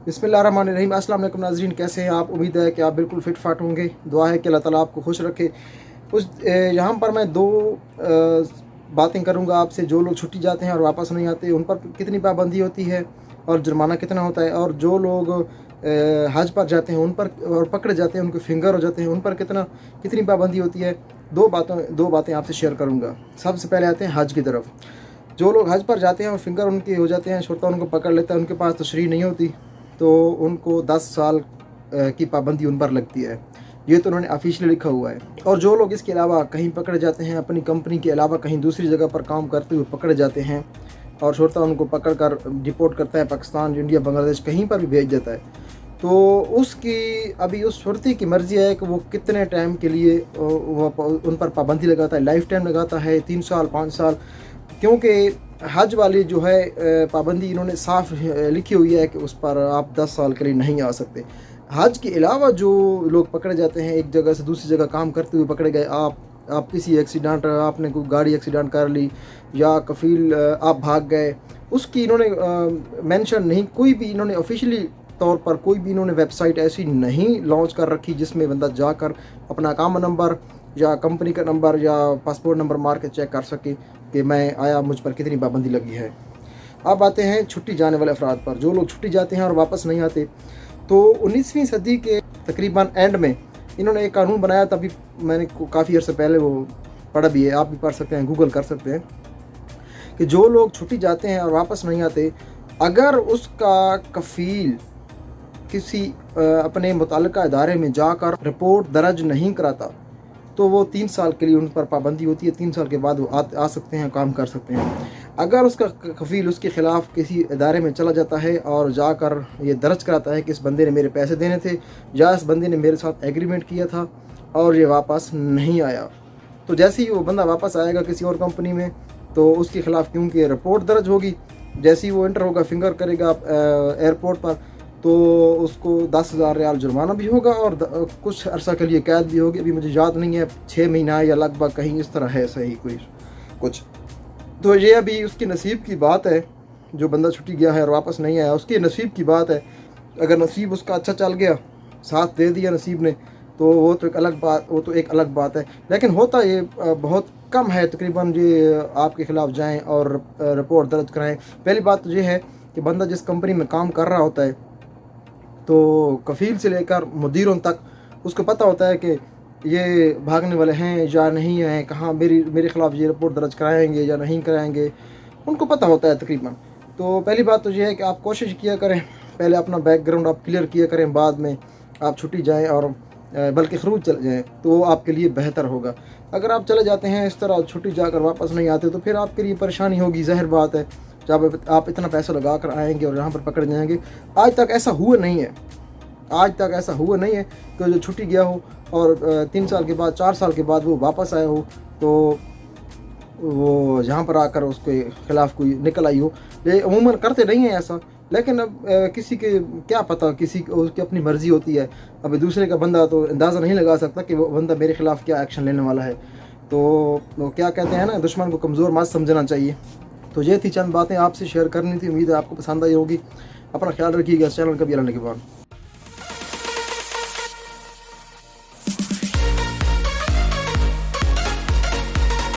बिस्मिल्लाहिर्रहमानिर्रहीम। अस्सलाम वालेकुम नाज़रीन, कैसे हैं आप? उम्मीद है कि आप बिल्कुल फिट फाट होंगे। दुआ है कि अल्लाह ताला आपको खुश रखे। यहाँ पर मैं दो बातें करूँगा आपसे। जो लोग छुट्टी जाते हैं और वापस नहीं आते, उन पर कितनी पाबंदी होती है और जुर्माना कितना होता है, और जो लोग हज पर जाते हैं उन पर और पकड़े जाते हैं, उनके फिंगर हो जाते हैं, उन पर कितनी पाबंदी होती है। दो बातें आपसे शेयर करूँगा। सबसे पहले आते हैं हज की तरफ। जो लोग हज पर जाते हैं और फिंगर उनके हो जाते हैं, शुरता उनको पकड़ लेता है, उनके पास तशरीह नहीं होती, तो उनको 10 साल की पाबंदी उन पर लगती है। ये तो उन्होंने ऑफिशियली लिखा हुआ है। और जो लोग इसके अलावा कहीं पकड़े जाते हैं, अपनी कंपनी के अलावा कहीं दूसरी जगह पर काम करते हुए पकड़े जाते हैं और शुरता उनको पकड़ कर डिपोर्ट करता है, पाकिस्तान, इंडिया, बांग्लादेश कहीं पर भी भेज देता है, तो उसकी अभी उस शुरती की मर्ज़ी है कि वो कितने टाइम के लिए उन पर पाबंदी लगाता है। लाइफ टाइम लगाता है, 3 साल 5 साल, क्योंकि हज वाली जो है पाबंदी इन्होंने साफ लिखी हुई है कि उस पर आप 10 साल के लिए नहीं आ सकते। हज के अलावा जो लोग पकड़े जाते हैं, एक जगह से दूसरी जगह काम करते हुए पकड़े गए, आप किसी एक्सीडेंट, आपने कोई गाड़ी एक्सीडेंट कर ली या कफील आप भाग गए, उसकी इन्होंने मेंशन नहीं, कोई भी इन्होंने ऑफिशियली तौर पर कोई भी इन्होंने वेबसाइट ऐसी नहीं लॉन्च कर रखी जिसमें बंदा जाकर अपना अकाउंट नंबर या कंपनी का नंबर या पासपोर्ट नंबर मार के चेक कर सके कि मैं आया, मुझ पर कितनी पाबंदी लगी है। अब आते हैं छुट्टी जाने वाले अफराद पर। जो लोग छुट्टी जाते हैं और वापस नहीं आते, तो 19वीं सदी के तकरीबन एंड में इन्होंने एक कानून बनाया। तभी मैंने काफ़ी अर्से पहले वो पढ़ा भी है, आप भी पढ़ सकते हैं, गूगल कर सकते हैं, कि जो लोग छुट्टी जाते हैं और वापस नहीं आते, अगर उसका कफ़ील किसी अपने मुतल्लिका इदारे में जाकर रिपोर्ट दर्ज नहीं कराता, तो वो 3 साल के लिए उन पर पाबंदी होती है। 3 साल के बाद वो आ सकते हैं, काम कर सकते हैं। अगर उसका कफ़ील उसके ख़िलाफ़ किसी इदारे में चला जाता है और जाकर ये दर्ज कराता है कि इस बंदे ने मेरे पैसे देने थे या इस बंदे ने मेरे साथ एग्रीमेंट किया था और ये वापस नहीं आया, तो जैसे ही वो बंदा वापस आएगा किसी और कंपनी में, तो उसके ख़िलाफ़ क्योंकि रिपोर्ट दर्ज होगी, जैसे ही वो एंटर होगा, फिंगर करेगा एयरपोर्ट पर, तो उसको 10,000 रियाल जुर्माना भी होगा और कुछ अरसा के लिए कैद भी होगी। अभी मुझे याद नहीं है, 6 महीना या लगभग कहीं इस तरह है, सही कोई कुछ। तो ये अभी उसकी नसीब की बात है। जो बंदा छुट्टी गया है और वापस नहीं आया, उसकी नसीब की बात है। अगर नसीब उसका अच्छा चल गया, साथ दे दिया नसीब ने, तो वो तो एक अलग बात है। लेकिन होता ये बहुत कम है। तकरीबन ये आपके ख़िलाफ़ जाएँ और रिपोर्ट दर्ज कराएँ। पहली बात तो ये है कि बंदा जिस कंपनी में काम कर रहा होता है, तो कफ़ील से लेकर मुदीरों तक उसको पता होता है कि ये भागने वाले हैं या नहीं हैं, कहाँ मेरे ख़िलाफ़ ये रिपोर्ट दर्ज कराएंगे या नहीं कराएंगे, उनको पता होता है तकरीबन। तो पहली बात तो ये है कि आप कोशिश किया करें, पहले अपना बैकग्राउंड आप क्लियर किया करें, बाद में आप छुट्टी जाएँ और बल्कि खरूज चले जाएँ, तो आपके लिए बेहतर होगा। अगर आप चले जाते हैं इस तरह, छुट्टी जाकर वापस नहीं आते, तो फिर आपके लिए परेशानी होगी, ज़ाहिर बात है। जब आप इतना पैसा लगा कर आएंगे और यहाँ पर पकड़ जाएंगे। आज तक ऐसा हुआ नहीं है कि जो छुट्टी गया हो और 3 साल के बाद, 4 साल के बाद वो वापस आया हो, तो वो यहाँ पर आकर उसके ख़िलाफ़ कोई निकल आई हो। ये अमूमन करते नहीं हैं ऐसा। लेकिन अब किसी के क्या पता, उसकी अपनी मर्ज़ी होती है। अब दूसरे का बंदा तो अंदाज़ा नहीं लगा सकता कि वो बंदा मेरे ख़िलाफ़ क्या एक्शन लेने वाला है। तो वो क्या कहते हैं ना, दुश्मन को कमज़ोर मत समझना चाहिए। तो ये थी चंद बातें आपसे शेयर करनी थी। उम्मीद है आपको पसंद आई होगी। अपना ख्याल रखिएगा। चैनल कभी अल्लाह के बाद।